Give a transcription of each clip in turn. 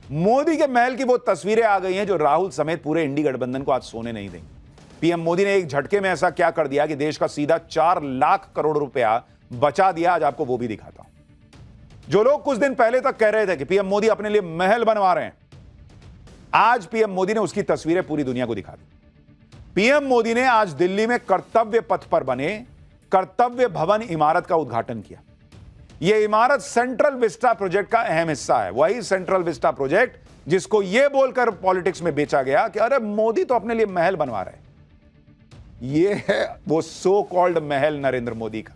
मोदी के महल की वो तस्वीरें आ गई हैं जो राहुल समेत पूरे इंडी गठबंधन को आज सोने नहीं देंगी। पीएम मोदी ने एक झटके में ऐसा क्या कर दिया कि देश का सीधा 4 लाख करोड़ रुपया बचा दिया। आज आपको वो भी दिखाता हूं। जो लोग कुछ दिन पहले तक कह रहे थे कि पीएम मोदी अपने लिए महल बनवा रहे हैं, आज पीएम मोदी ने उसकी तस्वीरें पूरी दुनिया को दिखा दी। पीएम मोदी ने आज दिल्ली में कर्तव्य पथ पर बने कर्तव्य भवन इमारत का उद्घाटन किया। यह इमारत सेंट्रल विस्टा प्रोजेक्ट का अहम हिस्सा है। वही सेंट्रल विस्टा प्रोजेक्ट जिसको यह बोलकर पॉलिटिक्स में बेचा गया कि अरे मोदी तो अपने लिए महल बनवा रहे हैं। यह है वो सो कॉल्ड महल नरेंद्र मोदी का।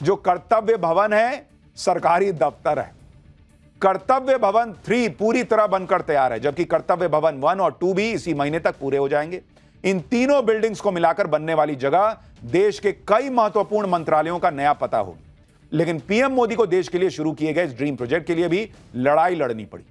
जो कर्तव्य भवन है सरकारी दफ्तर है। कर्तव्य भवन 3 पूरी तरह बनकर तैयार है, जबकि कर्तव्य भवन 1 और 2 भी इसी महीने तक पूरे हो जाएंगे। इन तीनों बिल्डिंग्स को मिलाकर बनने वाली जगह देश के कई महत्वपूर्ण मंत्रालयों का नया पता होगी। लेकिन पीएम मोदी को देश के लिए शुरू किए गए इस ड्रीम प्रोजेक्ट के लिए भी लड़ाई लड़नी पड़ी।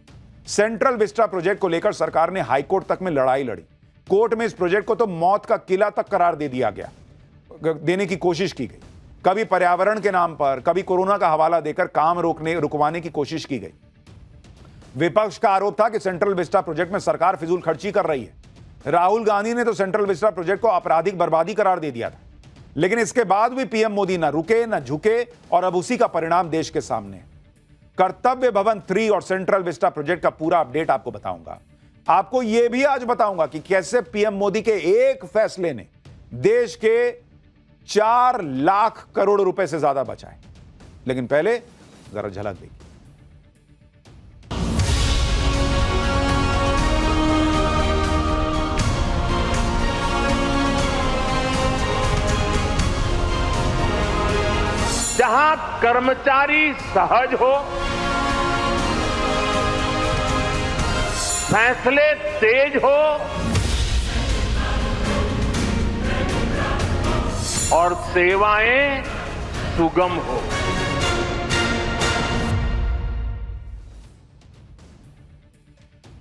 सेंट्रल विस्टा प्रोजेक्ट को लेकर सरकार ने हाईकोर्ट तक में लड़ाई लड़ी। कोर्ट में इस प्रोजेक्ट को तो मौत का किला तक करार देने की कोशिश की गई। कभी पर्यावरण के नाम पर, कभी कोरोना का हवाला देकर काम रुकवाने की कोशिश की गई। विपक्ष का आरोप था कि सेंट्रल विस्टा प्रोजेक्ट में सरकार फिजूल खर्ची कर रही है। राहुल गांधी ने तो सेंट्रल विस्टा प्रोजेक्ट को आपराधिक बर्बादी करार दे दिया था। लेकिन इसके बाद भी पीएम मोदी न रुके न झुके और अब उसी का परिणाम देश के सामने। कर्तव्य भवन 3 और सेंट्रल विस्टा प्रोजेक्ट का पूरा अपडेट आपको बताऊंगा। आपको यह भी आज बताऊंगा कि कैसे पीएम मोदी के एक फैसले ने देश के 4 लाख करोड़ रुपए से ज्यादा बचाए। लेकिन पहले जरा झलक देखिए। जहां कर्मचारी सहज हो, फैसले तेज हो और सेवाएं सुगम हो।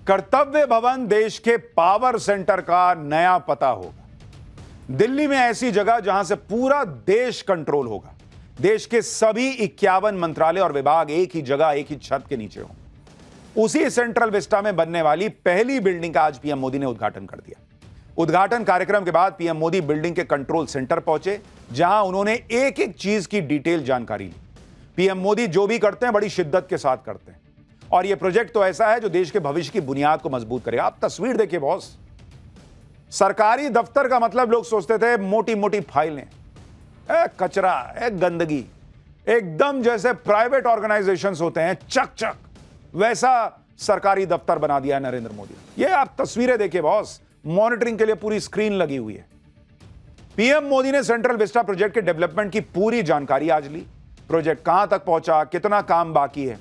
कर्तव्य भवन देश के पावर सेंटर का नया पता होगा। दिल्ली में ऐसी जगह जहां से पूरा देश कंट्रोल होगा। देश के सभी 51 मंत्रालय और विभाग एक ही जगह, एक ही छत के नीचे हों। उसी सेंट्रल विस्टा में बनने वाली पहली बिल्डिंग का आज पीएम मोदी ने उद्घाटन कर दिया। उद्घाटन कार्यक्रम के बाद पीएम मोदी बिल्डिंग के कंट्रोल सेंटर पहुंचे, जहां उन्होंने एक एक चीज की डिटेल जानकारी ली। पीएम मोदी जो भी करते हैं बड़ी शिद्दत के साथ करते हैं और यह प्रोजेक्ट तो ऐसा है जो देश के भविष्य की बुनियाद को मजबूत करेगा। आप तस्वीर देखिए बॉस। सरकारी दफ्तर का मतलब लोग सोचते थे मोटी मोटी फाइलें, कचरा, गंदगी, एकदम जैसे प्राइवेट ऑर्गेनाइजेशंस होते हैं चक चक, वैसा सरकारी दफ्तर बना दिया है नरेंद्र मोदी। ये आप तस्वीरें देखिए बॉस। मॉनिटरिंग के लिए पूरी स्क्रीन लगी हुई है। पीएम मोदी ने सेंट्रल विस्टा प्रोजेक्ट के डेवलपमेंट की पूरी जानकारी आज ली। प्रोजेक्ट कहां तक पहुंचा, कितना काम बाकी है,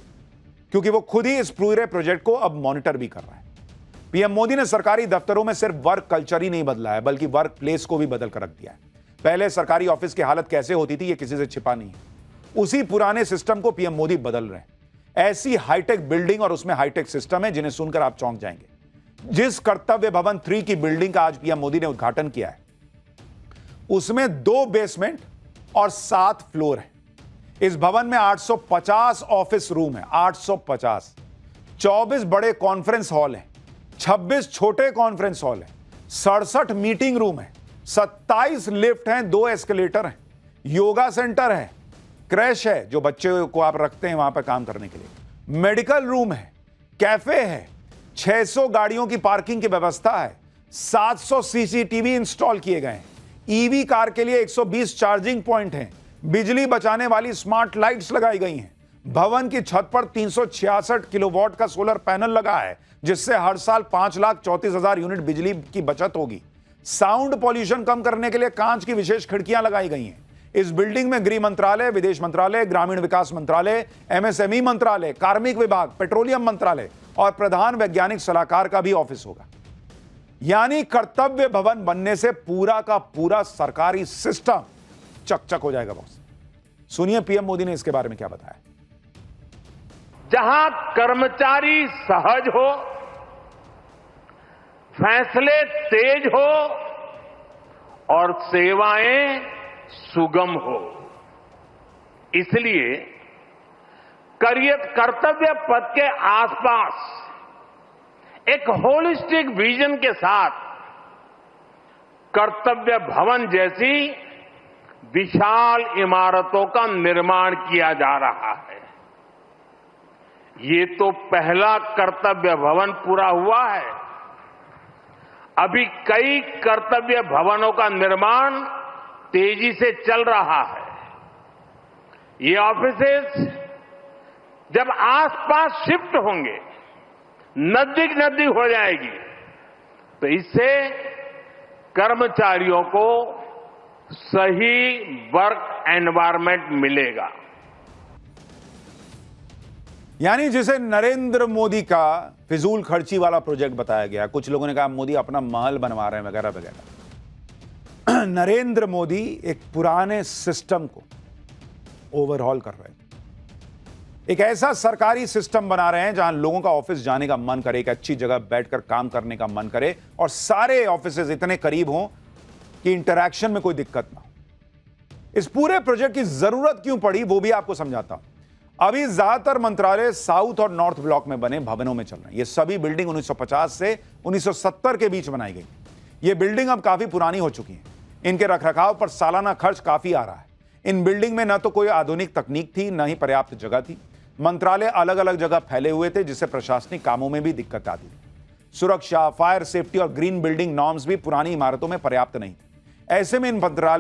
क्योंकि वो खुद ही इस पूरे प्रोजेक्ट को अब मॉनिटर भी कर रहा है। पीएम मोदी ने सरकारी दफ्तरों में सिर्फ वर्क कल्चर ही नहीं बदला है, बल्कि वर्क प्लेस को भी बदल कर रख दिया है। पहले सरकारी ऑफिस की हालत कैसे होती थी, ये किसी से छिपा नहीं है। उसी पुराने सिस्टम को पीएम मोदी बदल रहे हैं। ऐसी हाईटेक बिल्डिंग और उसमें हाईटेक सिस्टम है जिन्हें सुनकर आप चौंक जाएंगे। जिस कर्तव्य भवन 3 की बिल्डिंग का आज पीएम मोदी ने उद्घाटन किया है, उसमें 2 बेसमेंट और 7 फ्लोर है। इस भवन में 850 ऑफिस रूम है, 850, 24 बड़े कॉन्फ्रेंस हॉल हैं, 26 छोटे कॉन्फ्रेंस हॉल हैं, 67 मीटिंग रूम है, 27 लिफ्ट हैं, 2 एस्केलेटर हैं, योगा सेंटर है, क्रैश है जो बच्चे को आप रखते हैं वहां पर काम करने के लिए, मेडिकल रूम है, कैफे है, 600 गाड़ियों की पार्किंग की व्यवस्था है, 700 सीसीटीवी इंस्टॉल किए गए हैं, ईवी कार के लिए 120 चार्जिंग पॉइंट हैं, बिजली बचाने वाली स्मार्ट लाइट्स लगाई गई हैं। भवन की छत पर 366 किलोवाट का सोलर पैनल लगा है, जिससे हर साल 5,34,000 यूनिट बिजली की बचत होगी। साउंड पॉल्यूशन कम करने के लिए कांच की विशेष खिड़कियां लगाई गई हैं। इस बिल्डिंग में गृह मंत्रालय, विदेश मंत्रालय, ग्रामीण विकास मंत्रालय, एमएसएमई मंत्रालय, कार्मिक विभाग, पेट्रोलियम मंत्रालय और प्रधान वैज्ञानिक सलाहकार का भी ऑफिस होगा। यानी कर्तव्य भवन बनने से पूरा का पूरा सरकारी सिस्टम चकचक हो जाएगा बॉस। सुनिए पीएम मोदी ने इसके बारे में क्या बताया। जहां कर्मचारी सहज हो, फैसले तेज हो और सेवाएं सुगम हो, इसलिए कर्तव्य पथ के आसपास एक होलिस्टिक विजन के साथ कर्तव्य भवन जैसी विशाल इमारतों का निर्माण किया जा रहा है। ये तो पहला कर्तव्य भवन पूरा हुआ है। अभी कई कर्तव्य भवनों का निर्माण तेजी से चल रहा है। ये ऑफिसेस जब आसपास शिफ्ट होंगे, नजदीक नजदीक हो जाएगी, तो इससे कर्मचारियों को सही वर्क एनवायरनमेंट मिलेगा। यानी जिसे नरेंद्र मोदी का फिजूल खर्ची वाला प्रोजेक्ट बताया गया, कुछ लोगों ने कहा मोदी अपना महल बनवा रहे हैं वगैरह वगैरह। नरेंद्र मोदी एक पुराने सिस्टम को ओवरहॉल कर रहे हैं। एक ऐसा सरकारी सिस्टम बना रहे हैं जहां लोगों का ऑफिस जाने का मन करे, एक अच्छी जगह बैठकर काम करने का मन करे और सारे ऑफिसेज इतने करीब हों कि इंटरैक्शन में कोई दिक्कत ना हो। इस पूरे प्रोजेक्ट की जरूरत क्यों पड़ी वो भी आपको समझाता हूं। अभी ज्यादातर मंत्रालय साउथ और नॉर्थ ब्लॉक में बने भवनों में चल रहे हैं। ये सभी बिल्डिंग 1950 से 1970 के बीच बनाई गई। ये बिल्डिंग अब काफी पुरानी हो चुकी है। इनके रखरखाव पर सालाना खर्च काफी आ रहा है। इन बिल्डिंग में न तो कोई आधुनिक तकनीक थी, न ही पर्याप्त जगह थी। मंत्रालय अलग अलग जगह फैले हुए थे, जिससे प्रशासनिक कामों में भी दिक्कत आती थी। सुरक्षा, फायर सेफ्टी और ग्रीन बिल्डिंग नॉर्म्स भी पुरानी इमारतों में पर्याप्त नहीं थी। ऐसे में इन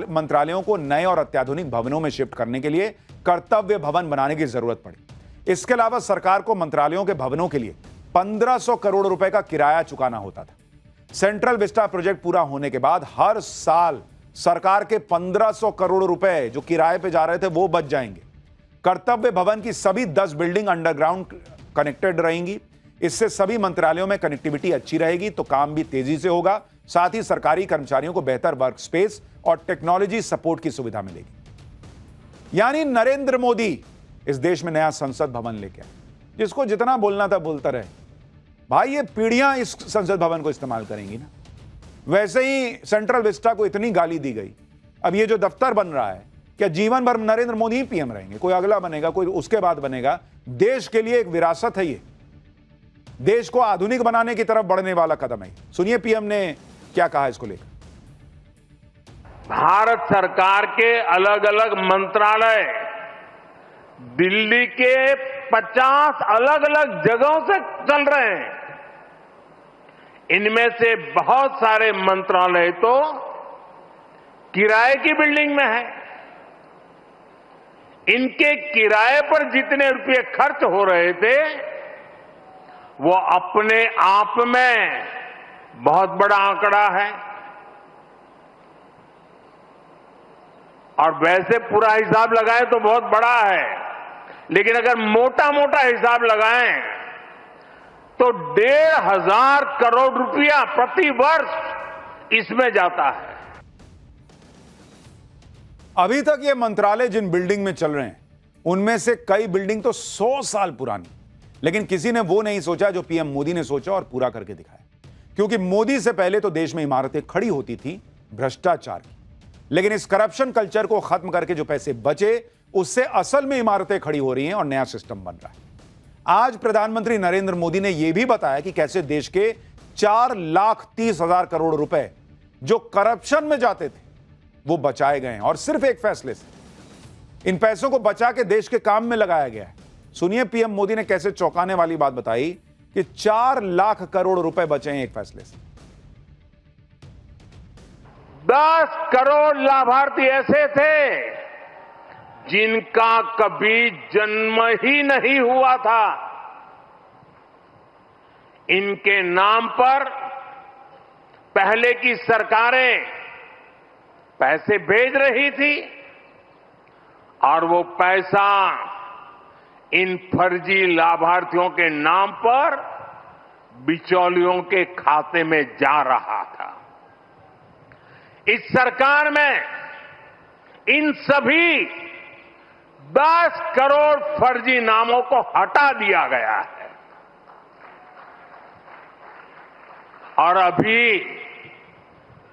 मंत्रालयों को नए और अत्याधुनिक भवनों में शिफ्ट करने के लिए कर्तव्य भवन बनाने की जरूरत पड़ी। इसके अलावा सरकार को मंत्रालयों के भवनों के लिए 1500 करोड़ रुपए का किराया चुकाना होता था। सेंट्रल विस्टा प्रोजेक्ट पूरा होने के बाद हर साल सरकार के 1500 करोड़ रुपए जो किराए पे जा रहे थे वो बच जाएंगे। कर्तव्य भवन की सभी 10 बिल्डिंग अंडरग्राउंड कनेक्टेड रहेंगी। इससे सभी मंत्रालयों में कनेक्टिविटी अच्छी रहेगी तो काम भी तेजी से होगा। साथ ही सरकारी कर्मचारियों को बेहतर वर्क स्पेस और टेक्नोलॉजी सपोर्ट की सुविधा मिलेगी। यानी नरेंद्र मोदी इस देश में नया संसद भवन लेके आए। जिसको जितना बोलना था बोलता रहे भाई, ये पीढ़ियां इस संसद भवन को इस्तेमाल करेंगी ना। वैसे ही सेंट्रल विस्टा को इतनी गाली दी गई, अब ये जो दफ्तर बन रहा है, क्या जीवन भर नरेंद्र मोदी ही पीएम रहेंगे? कोई अगला बनेगा, कोई उसके बाद बनेगा। देश के लिए एक विरासत है ये, देश को आधुनिक बनाने की तरफ बढ़ने वाला कदम है। सुनिए पीएम ने क्या कहा इसको लेकर। भारत सरकार के अलग अलग मंत्रालय दिल्ली के 50 अलग अलग जगहों से चल रहे हैं। इनमें से बहुत सारे मंत्रालय तो किराए की बिल्डिंग में है। इनके किराए पर जितने रुपए खर्च हो रहे थे वो अपने आप में बहुत बड़ा आंकड़ा है। और वैसे पूरा हिसाब लगाएं तो बहुत बड़ा है, लेकिन अगर मोटा मोटा हिसाब लगाएं तो 1500 करोड़ रुपया प्रति वर्ष इसमें जाता है। अभी तक ये मंत्रालय जिन बिल्डिंग में चल रहे हैं उनमें से कई बिल्डिंग तो 100 साल पुरानी, लेकिन किसी ने वो नहीं सोचा जो पीएम मोदी ने सोचा और पूरा करके दिखाया। क्योंकि मोदी से पहले तो देश में इमारतें खड़ी होती थी भ्रष्टाचार की, लेकिन इस करप्शन कल्चर को खत्म करके जो पैसे बचे उससे असल में इमारतें खड़ी हो रही हैं और नया सिस्टम बन रहा है। आज प्रधानमंत्री नरेंद्र मोदी ने यह भी बताया कि कैसे देश के 4,30,000 करोड़ रुपए जो करप्शन में जाते थे वो बचाए गए हैं, और सिर्फ एक फैसले से इन पैसों को बचा के देश के काम में लगाया गया है। सुनिए पीएम मोदी ने कैसे चौंकाने वाली बात बताई कि 4 लाख करोड़ रुपए बचे हैं एक फैसले से। 10 करोड़ लाभार्थी ऐसे थे जिनका कभी जन्म ही नहीं हुआ था। इनके नाम पर पहले की सरकारें पैसे भेज रही थी और वो पैसा इन फर्जी लाभार्थियों के नाम पर बिचौलियों के खाते में जा रहा था। इस सरकार में इन सभी 10 करोड़ फर्जी नामों को हटा दिया गया है और अभी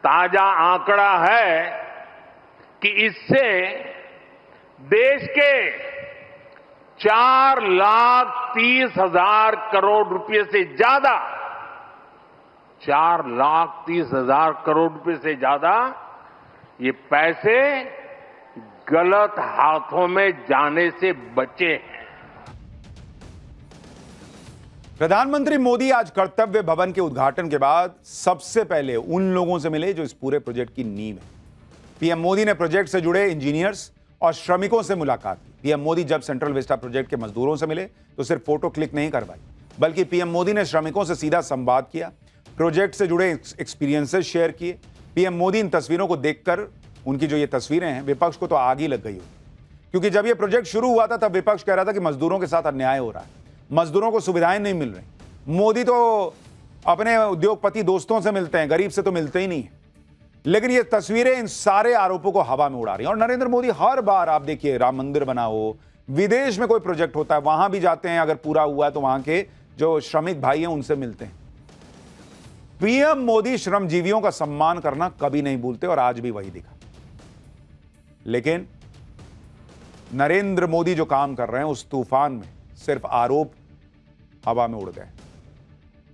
ताजा आंकड़ा है कि इससे देश के 4,30,000 करोड़ रुपए से ज्यादा 4,30,000 करोड़ रुपए से ज्यादा ये पैसे गलत हाथों में जाने से बचे हैं। प्रधानमंत्री मोदी आज कर्तव्य भवन के उद्घाटन के बाद सबसे पहले उन लोगों से मिले जो इस पूरे प्रोजेक्ट की नींव है। पीएम मोदी ने प्रोजेक्ट से जुड़े इंजीनियर्स और श्रमिकों से मुलाकात की। पीएम मोदी जब सेंट्रल विस्टा प्रोजेक्ट के मजदूरों से मिले तो सिर्फ फोटो क्लिक नहीं करवाई, बल्कि पीएम मोदी ने श्रमिकों से सीधा संवाद किया, प्रोजेक्ट से जुड़े एक्सपीरियंसेस शेयर किए। पीएम मोदी इन तस्वीरों को देखकर, उनकी जो ये तस्वीरें हैं, विपक्ष को तो आग ही लग गई हो, क्योंकि जब ये प्रोजेक्ट शुरू हुआ था तब विपक्ष कह रहा था कि मजदूरों के साथ अन्याय हो रहा है, मजदूरों को सुविधाएं नहीं मिल रही। मोदी तो अपने उद्योगपति दोस्तों से मिलते हैं, गरीब से तो मिलते ही नहीं है। लेकिन ये तस्वीरें इन सारे आरोपों को हवा में उड़ा रही हैं। और नरेंद्र मोदी हर बार, आप देखिए, राम मंदिर बना हो, विदेश में कोई प्रोजेक्ट होता है, वहां भी जाते हैं, अगर पूरा हुआ है तो वहां के जो श्रमिक भाई हैं उनसे मिलते हैं। पीएम मोदी श्रमजीवियों का सम्मान करना कभी नहीं भूलते और आज भी वही दिखा। लेकिन नरेंद्र मोदी जो काम कर रहे हैं उस तूफान में सिर्फ आरोप हवा में उड़ गए।